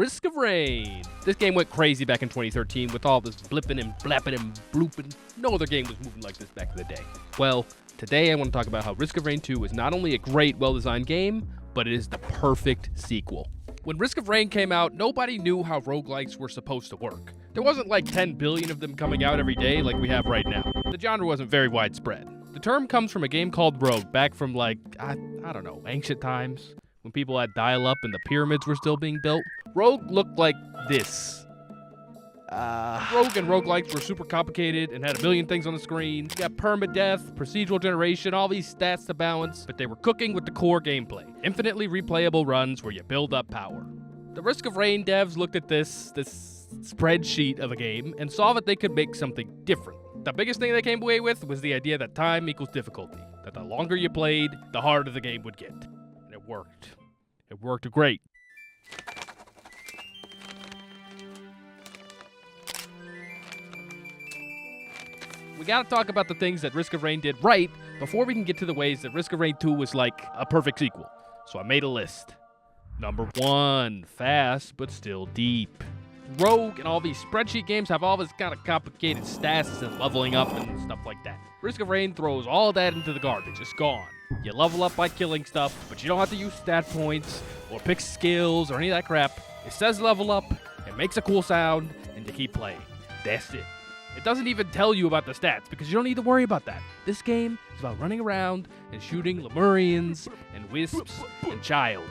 Risk of Rain. This game went crazy back in 2013 with all this blipping and blapping and blooping. No other game was moving like this back in the day. Well, today I want to talk about how Risk of Rain 2 is not only a great, well-designed game, but it is the perfect sequel. When Risk of Rain came out, nobody knew how roguelikes were supposed to work. There wasn't like 10 billion of them coming out every day like we have right now. The genre wasn't very widespread. The term comes from a game called Rogue back from like, I don't know, ancient times, when people had dial-up and the pyramids were still being built. Rogue looked like this. Rogue and roguelikes were super complicated and had a million things on the screen. You got permadeath, procedural generation, all these stats to balance, but they were cooking with the core gameplay. Infinitely replayable runs where you build up power. The Risk of Rain devs looked at this spreadsheet of a game and saw that they could make something different. The biggest thing they came away with was the idea that time equals difficulty, that the longer you played, the harder the game would get. And it worked. It worked great. We gotta talk about the things that Risk of Rain did right before we can get to the ways that Risk of Rain 2 was like a perfect sequel. So I made a list. Number 1, fast but still deep. Rogue and all these spreadsheet games have all this kind of complicated stats and leveling up and stuff like that. Risk of Rain throws all that into the garbage. It's gone. You level up by killing stuff, but you don't have to use stat points or pick skills or any of that crap. It says level up, it makes a cool sound, and you keep playing. That's it. It doesn't even tell you about the stats because you don't need to worry about that. This game is about running around and shooting Lemurians and wisps and childs.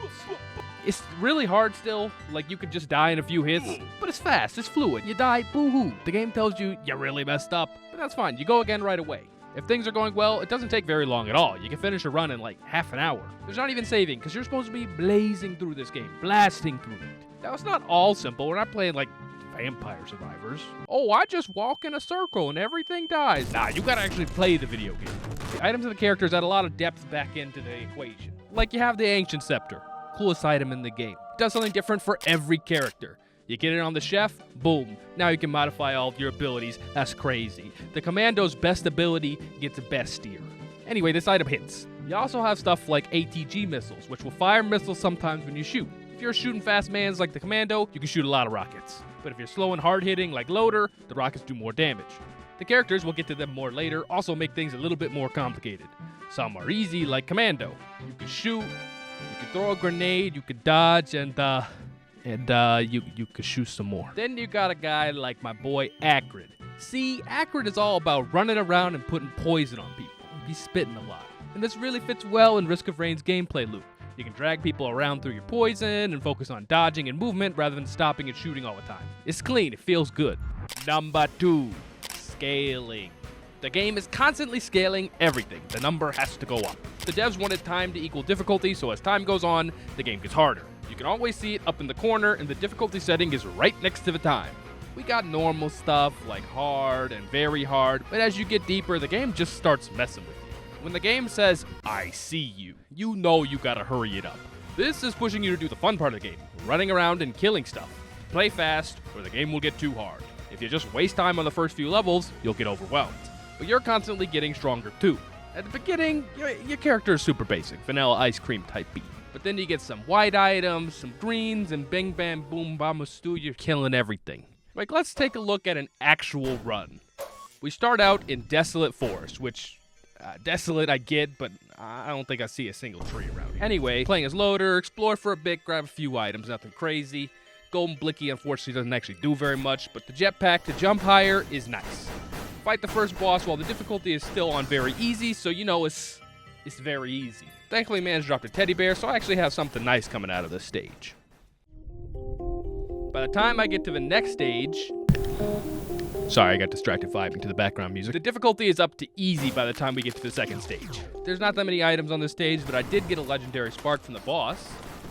It's really hard still, like you could just die in a few hits, but it's fast, it's fluid. You die, boo-hoo. The game tells you you really messed up, but that's fine. You go again right away. If things are going well, it doesn't take very long at all. You can finish a run in like half an hour. There's not even saving because you're supposed to be blazing through this game, blasting through it. Now, it's not all simple. We're not playing like Vampire Survivors. Oh, I just walk in a circle and everything dies. Nah, you gotta actually play the video game. The items and the characters add a lot of depth back into the equation. Like you have the Ancient Scepter. Coolest item in the game. It does something different for every character. You get it on the chef, boom. Now you can modify all of your abilities. That's crazy. The commando's best ability gets a best steer. Anyway, this item hits. You also have stuff like ATG missiles, which will fire missiles sometimes when you shoot. If you're shooting fast mans like the commando, you can shoot a lot of rockets. But if you're slow and hard-hitting like Loader, the rockets do more damage. The characters, we'll get to them more later, also make things a little bit more complicated. Some are easy like Commando. You can shoot, you can throw a grenade, you can dodge, and you can shoot some more. Then you got a guy like my boy Acrid. See, Acrid is all about running around and putting poison on people. He's spitting a lot. And this really fits well in Risk of Rain's gameplay loop. You can drag people around through your poison and focus on dodging and movement rather than stopping and shooting all the time. It's clean, it feels good. Number 2, scaling. The game is constantly scaling everything. The number has to go up. The devs wanted time to equal difficulty, so as time goes on, the game gets harder. You can always see it up in the corner, and the difficulty setting is right next to the time. We got normal stuff like hard and very hard, but as you get deeper, the game just starts messing with you. When the game says, I see you, you know you gotta hurry it up. This is pushing you to do the fun part of the game, running around and killing stuff. Play fast, or the game will get too hard. If you just waste time on the first few levels, you'll get overwhelmed. But you're constantly getting stronger too. At the beginning, your character is super basic, vanilla ice cream type beat. But then you get some white items, some greens, and bing bam boom bama stew, you're killing everything. Like, let's take a look at an actual run. We start out in Desolate Forest, which, desolate I get, but I don't think I see a single tree around here. Anyway, playing as Loader, explore for a bit, grab a few items, nothing crazy. Golden Blicky unfortunately doesn't actually do very much, but the jetpack to jump higher is nice. Fight the first boss while the difficulty is still on very easy, so you know it's very easy. Thankfully, man's dropped a teddy bear, so I actually have something nice coming out of this stage. By the time I get to the next stage... Sorry, I got distracted vibing to the background music. The difficulty is up to easy by the time we get to the second stage. There's not that many items on this stage, but I did get a legendary spark from the boss.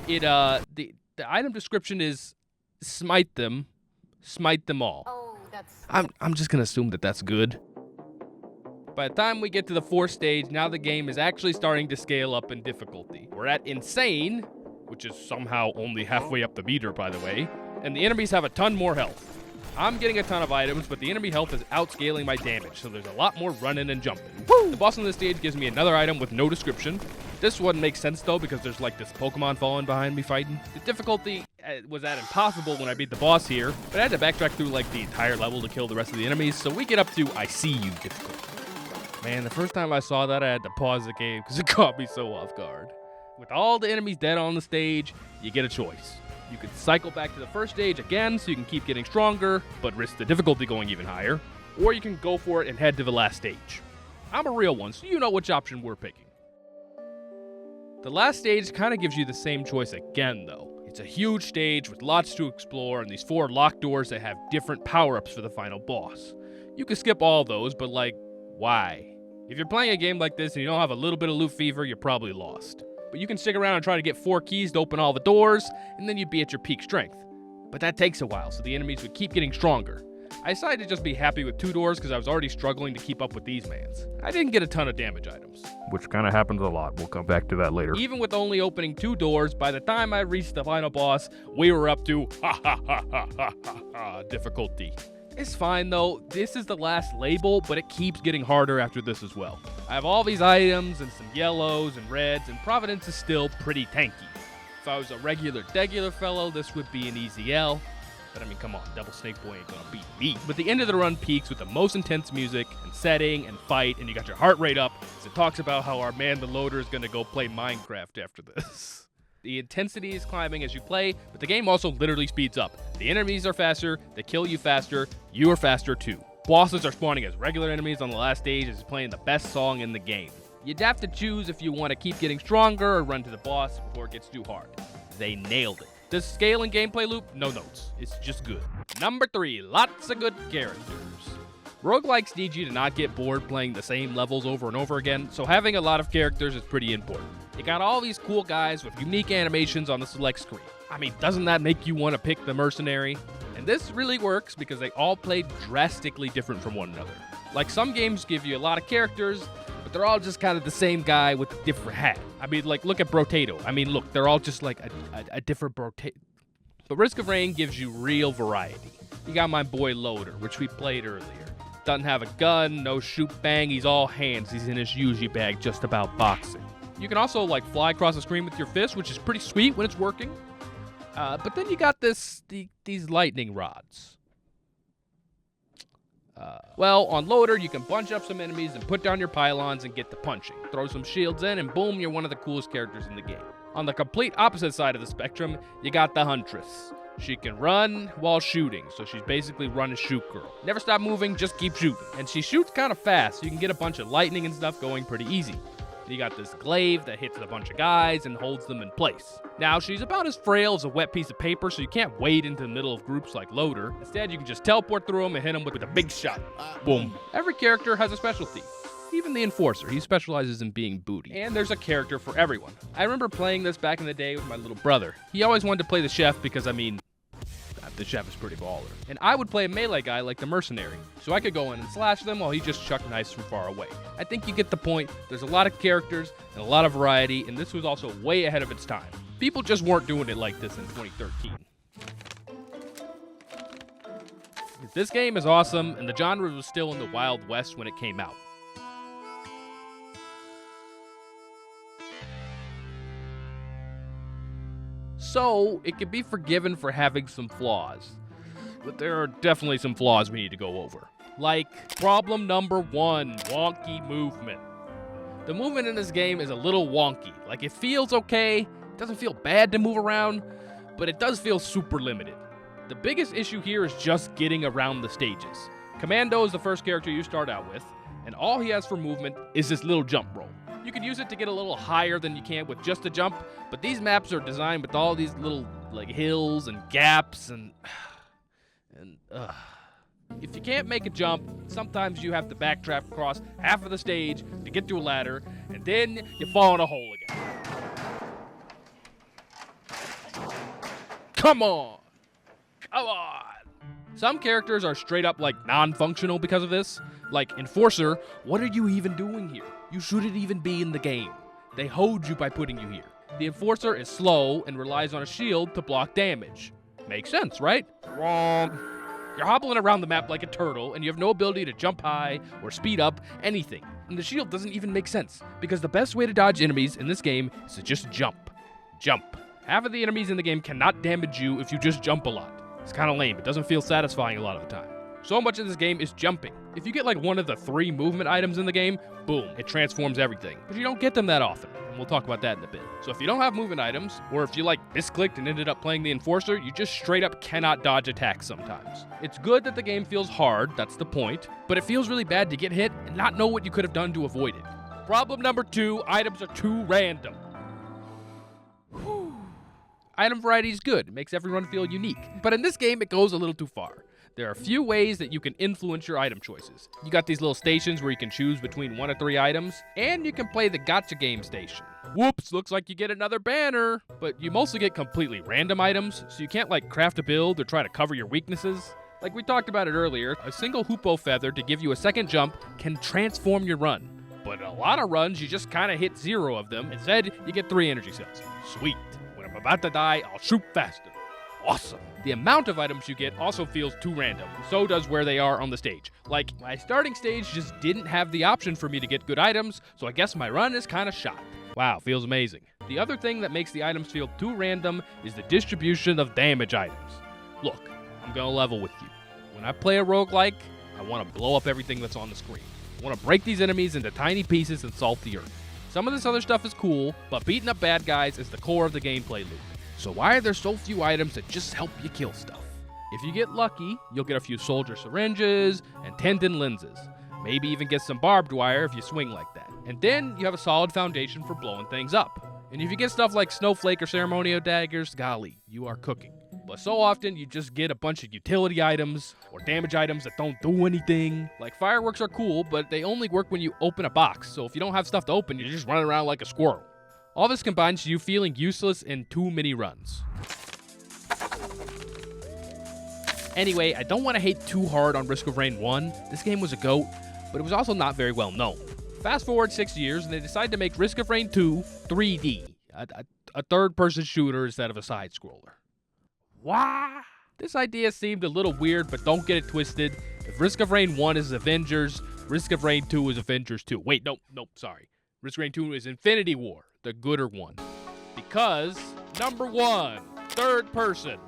The item description is smite them all. Oh, that's... I'm just gonna assume that that's good. By the time we get to the fourth stage, now the game is actually starting to scale up in difficulty. We're at Insane, which is somehow only halfway up the meter, by the way, and the enemies have a ton more health. I'm getting a ton of items, but the enemy health is outscaling my damage, so there's a lot more running and jumping. Woo! The boss on this stage gives me another item with no description. This one makes sense, though, because there's like this Pokemon falling behind me fighting. The difficulty, it was that impossible when I beat the boss here, but I had to backtrack through like the entire level to kill the rest of the enemies, so we get up to I See You difficulty. Man, the first time I saw that, I had to pause the game because it caught me so off guard. With all the enemies dead on the stage, you get a choice. You can cycle back to the first stage again so you can keep getting stronger, but risk the difficulty going even higher, or you can go for it and head to the last stage. I'm a real one, so you know which option we're picking. The last stage kind of gives you the same choice again, though. It's a huge stage with lots to explore and these 4 locked doors that have different power-ups for the final boss. You can skip all those, but like, why? If you're playing a game like this and you don't have a little bit of loot fever, you're probably lost. But you can stick around and try to get 4 keys to open all the doors, and then you'd be at your peak strength. But that takes a while, so the enemies would keep getting stronger. I decided to just be happy with 2 doors because I was already struggling to keep up with these mans. I didn't get a ton of damage items, which kind of happens a lot. We'll come back to that later. Even with only opening 2 doors, by the time I reached the final boss, we were up to difficulty. It's fine though, this is the last label, but it keeps getting harder after this as well. I have all these items and some yellows and reds, and Providence is still pretty tanky. If I was a regular fellow, this would be an easy L. But I mean, come on, Devil Snake Boy ain't gonna beat me. But the end of the run peaks with the most intense music and setting and fight, and you got your heart rate up as it talks about how our man the loader is gonna go play Minecraft after this. The intensity is climbing as you play, but the game also literally speeds up. The enemies are faster, they kill you faster, you are faster too. Bosses are spawning as regular enemies on the last stage as you're playing the best song in the game. You'd have to choose if you want to keep getting stronger or run to the boss before it gets too hard. They nailed it. This scale and gameplay loop, no notes. It's just good. Number 3, lots of good characters. Roguelikes need you to not get bored playing the same levels over and over again, so having a lot of characters is pretty important. You got all these cool guys with unique animations on the select screen. I mean, doesn't that make you want to pick the mercenary? And this really works because they all play drastically different from one another. Like some games give you a lot of characters, but they're all just kind of the same guy with a different hat. I mean, like, look at Brotato. I mean, look, they're all just like a different Brotato. But Risk of Rain gives you real variety. You got my boy Loader, which we played earlier. Doesn't have a gun, no shoot bang, he's all hands. He's in his Yuji bag just about boxing. You can also like fly across the screen with your fist, which is pretty sweet when it's working. But then you got these lightning rods. Well, on Loader, you can bunch up some enemies and put down your pylons and get to punching. Throw some shields in and boom, you're one of the coolest characters in the game. On the complete opposite side of the spectrum, you got the Huntress. She can run while shooting, so she's basically run and shoot girl. Never stop moving, just keep shooting. And she shoots kind of fast, so you can get a bunch of lightning and stuff going pretty easy. You got this glaive that hits a bunch of guys and holds them in place. Now, she's about as frail as a wet piece of paper, so you can't wade into the middle of groups like Loader. Instead, you can just teleport through them and hit them with a big shot. Boom. Every character has a specialty. Even the Enforcer, he specializes in being booty. And there's a character for everyone. I remember playing this back in the day with my little brother. He always wanted to play the chef because, I mean, the chef is pretty baller. And I would play a melee guy like the mercenary, so I could go in and slash them while he just chucked knives from far away. I think you get the point. There's a lot of characters and a lot of variety, and this was also way ahead of its time. People just weren't doing it like this in 2013. This game is awesome, and the genre was still in the Wild West when it came out. So, it can be forgiven for having some flaws. But there are definitely some flaws we need to go over. Like, problem number 1, wonky movement. The movement in this game is a little wonky. Like, it feels okay, it doesn't feel bad to move around, but it does feel super limited. The biggest issue here is just getting around the stages. Commando is the first character you start out with, and all he has for movement is this little jump roll. You could use it to get a little higher than you can with just a jump, but these maps are designed with all these little like hills and gaps and if you can't make a jump, sometimes you have to backtrack across half of the stage to get to a ladder, and then you fall in a hole again. Come on! Come on! Some characters are straight up like non-functional because of this. Like Enforcer, what are you even doing here? You shouldn't even be in the game. They hoed you by putting you here. The Enforcer is slow and relies on a shield to block damage. Makes sense, right? Wrong. You're hobbling around the map like a turtle, and you have no ability to jump high or speed up, anything. And the shield doesn't even make sense, because the best way to dodge enemies in this game is to just jump. Jump. Half of the enemies in the game cannot damage you if you just jump a lot. It's kind of lame. It doesn't feel satisfying a lot of the time. So much of this game is jumping. If you get like one of the 3 movement items in the game, boom, it transforms everything. But you don't get them that often, and we'll talk about that in a bit. So if you don't have movement items, or if you like misclicked and ended up playing the Enforcer, you just straight up cannot dodge attacks sometimes. It's good that the game feels hard, that's the point, but it feels really bad to get hit and not know what you could have done to avoid it. Problem number 2, items are too random. Item variety is good, it makes everyone feel unique. But in this game, it goes a little too far. There are a few ways that you can influence your item choices. You got these little stations where you can choose between 1 of 3 items, and you can play the Gacha game station. Whoops, looks like you get another banner. But you mostly get completely random items, so you can't like craft a build or try to cover your weaknesses. Like we talked about it earlier, a single Hoopoe feather to give you a second jump can transform your run. But in a lot of runs, you just kind of hit 0 of them. Instead, you get 3 energy cells. Sweet. When I'm about to die, I'll shoot faster. Awesome. The amount of items you get also feels too random, and so does where they are on the stage. Like, my starting stage just didn't have the option for me to get good items, so I guess my run is kinda shot. Wow, feels amazing. The other thing that makes the items feel too random is the distribution of damage items. Look, I'm gonna level with you. When I play a roguelike, I wanna blow up everything that's on the screen. I wanna break these enemies into tiny pieces and salt the earth. Some of this other stuff is cool, but beating up bad guys is the core of the gameplay loop. So why are there so few items that just help you kill stuff? If you get lucky, you'll get a few soldier syringes and tendon lenses. Maybe even get some barbed wire if you swing like that. And then you have a solid foundation for blowing things up. And if you get stuff like snowflake or ceremonial daggers, golly, you are cooking. But so often you just get a bunch of utility items or damage items that don't do anything. Like fireworks are cool, but they only work when you open a box. So if you don't have stuff to open, you're just running around like a squirrel. All this combines to you feeling useless in too many runs. Anyway, I don't want to hate too hard on Risk of Rain 1. This game was a GOAT, but it was also not very well known. Fast forward 6 years, and they decided to make Risk of Rain 2 3D, a third-person shooter instead of a side-scroller. Why? This idea seemed a little weird, but don't get it twisted. If Risk of Rain 1 is Avengers, Risk of Rain 2 is Avengers 2. Wait, nope, sorry. Risk of Rain 2 is Infinity War, the gooder one. Because, number 1, third person.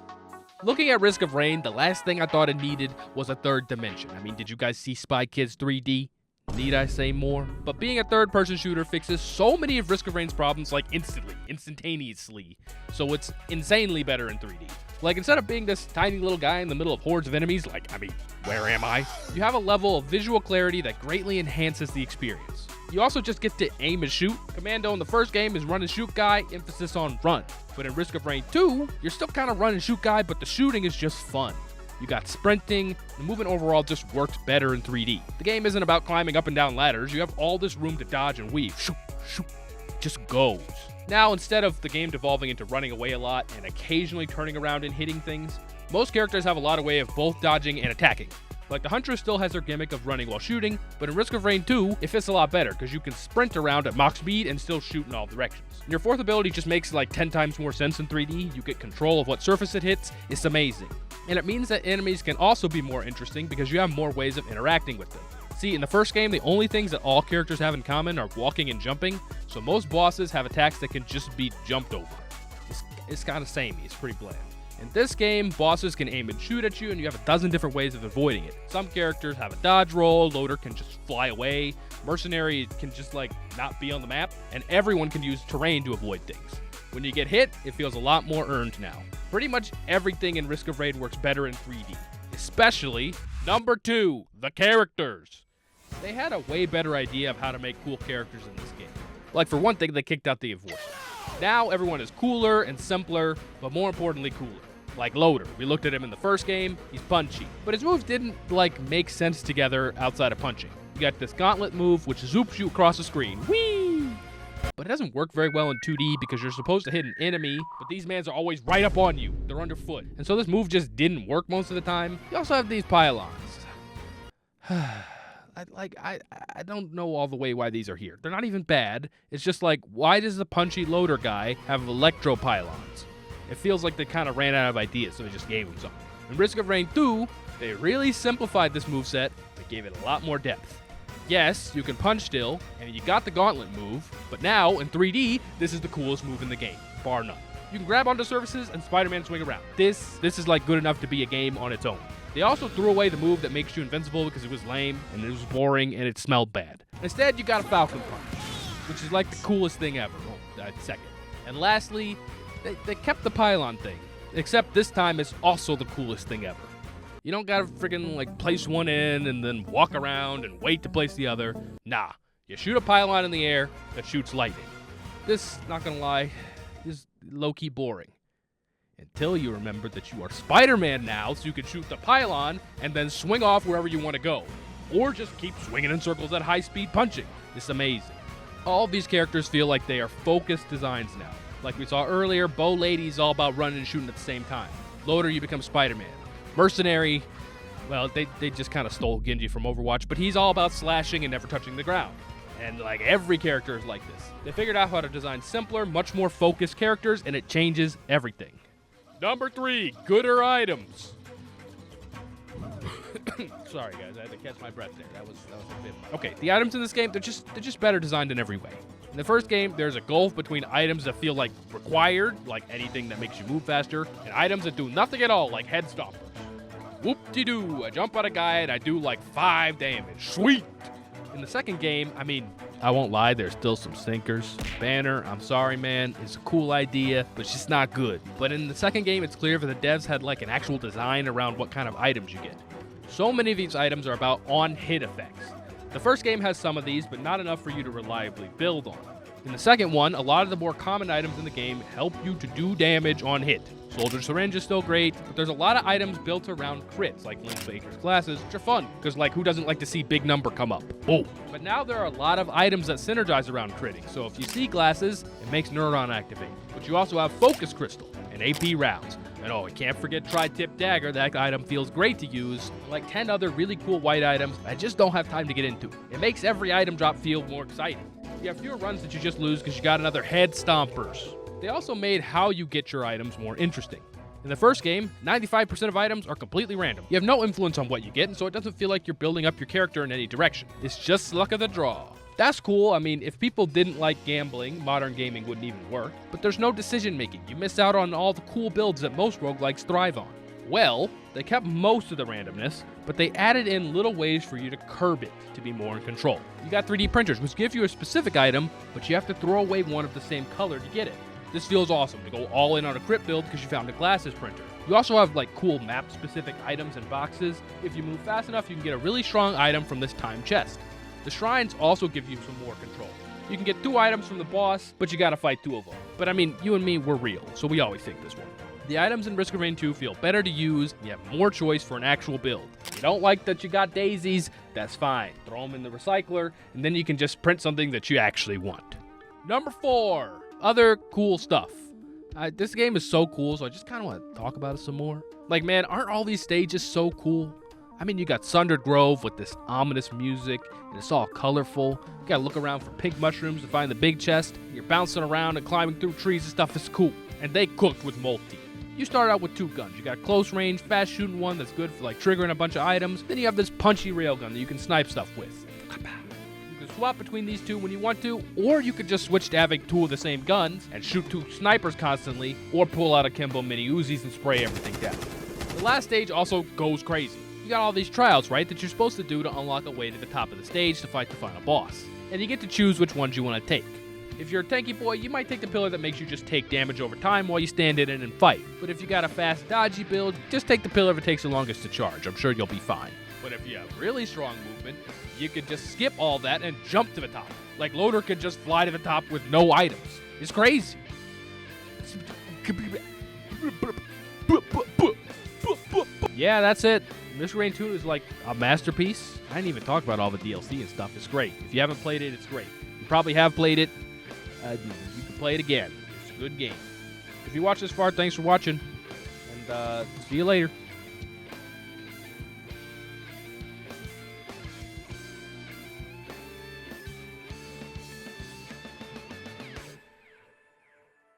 Looking at Risk of Rain, the last thing I thought it needed was a third dimension. I mean, did you guys see Spy Kids 3D? Need I say more? But being a third-person shooter fixes so many of Risk of Rain's problems like instantaneously. So it's insanely better in 3D. Like, instead of being this tiny little guy in the middle of hordes of enemies, where am I? You have a level of visual clarity that greatly enhances the experience. You also just get to aim and shoot. Commando in the first game is run and shoot guy, emphasis on run. But in Risk of Rain 2, you're still kind of run and shoot guy, but the shooting is just fun. You got sprinting, the movement overall just works better in 3D. The game isn't about climbing up and down ladders, you have all this room to dodge and weave. Shoot, shoot, just goes. Now, instead of the game devolving into running away a lot and occasionally turning around and hitting things, most characters have a lot of way of both dodging and attacking. Like, the Huntress still has her gimmick of running while shooting, but in Risk of Rain 2, it fits a lot better, because you can sprint around at Mach speed and still shoot in all directions. And your fourth ability just makes like 10 times more sense in 3D, you get control of what surface it hits, it's amazing. And it means that enemies can also be more interesting because you have more ways of interacting with them. See, in the first game, the only things that all characters have in common are walking and jumping, so most bosses have attacks that can just be jumped over. It's kind of samey, it's pretty bland. In this game, bosses can aim and shoot at you, and you have a dozen different ways of avoiding it. Some characters have a dodge roll, Loader can just fly away, Mercenary can just not be on the map, and everyone can use terrain to avoid things. When you get hit, it feels a lot more earned now. Pretty much everything in Risk of Rain works better in 3D, especially number 2, the characters. They had a way better idea of how to make cool characters in this game. Like, for one thing, they kicked out the Enforcer. Now everyone is cooler and simpler, but more importantly cooler. Like Loader, we looked at him in the first game, he's punchy. But his moves didn't make sense together outside of punching. You got this gauntlet move, which zoops you across the screen. Whee! But it doesn't work very well in 2D because you're supposed to hit an enemy, but these mans are always right up on you. They're underfoot. And so this move just didn't work most of the time. You also have these pylons. I don't know all the way why these are here. They're not even bad. It's just why does the punchy Loader guy have electro pylons? It feels like they kind of ran out of ideas, so they just gave him something. In Risk of Rain 2, they really simplified this moveset, but gave it a lot more depth. Yes, you can punch still, and you got the gauntlet move, but now, in 3D, this is the coolest move in the game, bar none. You can grab onto surfaces and Spider-Man swing around. This is like good enough to be a game on its own. They also threw away the move that makes you invincible because it was lame and it was boring and it smelled bad. Instead, you got a Falcon Punch, which is like the coolest thing ever. Well, second. And lastly, they kept the pylon thing, except this time it's also the coolest thing ever. You don't gotta friggin' like place one in and then walk around and wait to place the other. Nah, you shoot a pylon in the air that shoots lightning. This, not gonna lie, is low-key boring. Until you remember that you are Spider-Man now, so you can shoot the pylon and then swing off wherever you want to go. Or just keep swinging in circles at high speed punching. It's amazing. All of these characters feel like they are focused designs now. Like we saw earlier, Bow Lady's all about running and shooting at the same time. Loader, you become Spider-Man. Mercenary, well, they just kind of stole Genji from Overwatch, but he's all about slashing and never touching the ground. And like every character is like this. They figured out how to design simpler, much more focused characters, and it changes everything. Number 3, gooder items. Sorry guys, I had to catch my breath there. That was a bit. Okay, the items in this game, they're just better designed in every way. In the first game, there's a gulf between items that feel like required, like anything that makes you move faster, and items that do nothing at all, like head stompers. Whoop-de-doo, I jump on a guy and I do like 5 damage. Sweet! In the second game, I mean, I won't lie, there's still some stinkers. Banner, I'm sorry, man. It's a cool idea, but it's just not good. But in the second game, it's clear that the devs had like an actual design around what kind of items you get. So many of these items are about on-hit effects. The first game has some of these, but not enough for you to reliably build on. In the second one, a lot of the more common items in the game help you to do damage on hit. Soldier Syringe is still great, but there's a lot of items built around crits, like Link Baker's glasses, which are fun, because like who doesn't like to see big number come up? Boom. But now there are a lot of items that synergize around critting, so if you see glasses, it makes Neuron activate. But you also have Focus Crystal and AP rounds. And oh, I can't forget Tri-Tip Dagger. That item feels great to use. Like 10 other really cool white items I just don't have time to get into. It makes every item drop feel more exciting. You have fewer runs that you just lose because you got another Head Stompers. They also made how you get your items more interesting. In the first game, 95% of items are completely random. You have no influence on what you get, and so it doesn't feel like you're building up your character in any direction. It's just luck of the draw. That's cool. I mean, if people didn't like gambling, modern gaming wouldn't even work. But there's no decision making. You miss out on all the cool builds that most roguelikes thrive on. Well, they kept most of the randomness, but they added in little ways for you to curb it to be more in control. You got 3D printers, which give you a specific item, but you have to throw away one of the same color to get it. This feels awesome to go all in on a crit build because you found a glasses printer. You also have like cool map-specific items and boxes. If you move fast enough, you can get a really strong item from this time chest. The shrines also give you some more control. You can get 2 items from the boss, but you gotta fight 2 of them. But I mean, you and me, we're real, so we always take this one. The items in Risk of Rain 2 feel better to use, and you have more choice for an actual build. If you don't like that you got daisies, that's fine. Throw them in the recycler, and then you can just print something that you actually want. Number 4, other cool stuff. This game is so cool, so I just kind of want to talk about it some more. Like, man, aren't all these stages so cool? I mean, you got Sundered Grove with this ominous music, and it's all colorful. You gotta look around for pink mushrooms to find the big chest. You're bouncing around and climbing through trees and stuff. It's cool. And they cooked with multi. You start out with 2 guns. You got a close range, fast shooting one that's good for like triggering a bunch of items. Then you have this punchy railgun that you can snipe stuff with. You can swap between these 2 when you want to, or you could just switch to having 2 of the same guns and shoot 2 snipers constantly, or pull out a Kimbo mini Uzis and spray everything down. The last stage also goes crazy. You got all these trials, right, that you're supposed to do to unlock a way to the top of the stage to fight the final boss. And you get to choose which ones you want to take. If you're a tanky boy, you might take the pillar that makes you just take damage over time while you stand in it and fight. But if you got a fast, dodgy build, just take the pillar if it takes the longest to charge. I'm sure you'll be fine. But if you have really strong movement, you could just skip all that and jump to the top. Like Loader could just fly to the top with no items. It's crazy. Yeah, that's it. Risk of Rain 2 is like a masterpiece. I didn't even talk about all the DLC and stuff. It's great. If you haven't played it, it's great. You probably have played it. You can play it again. It's a good game. If you watched this far, thanks for watching. And see you later.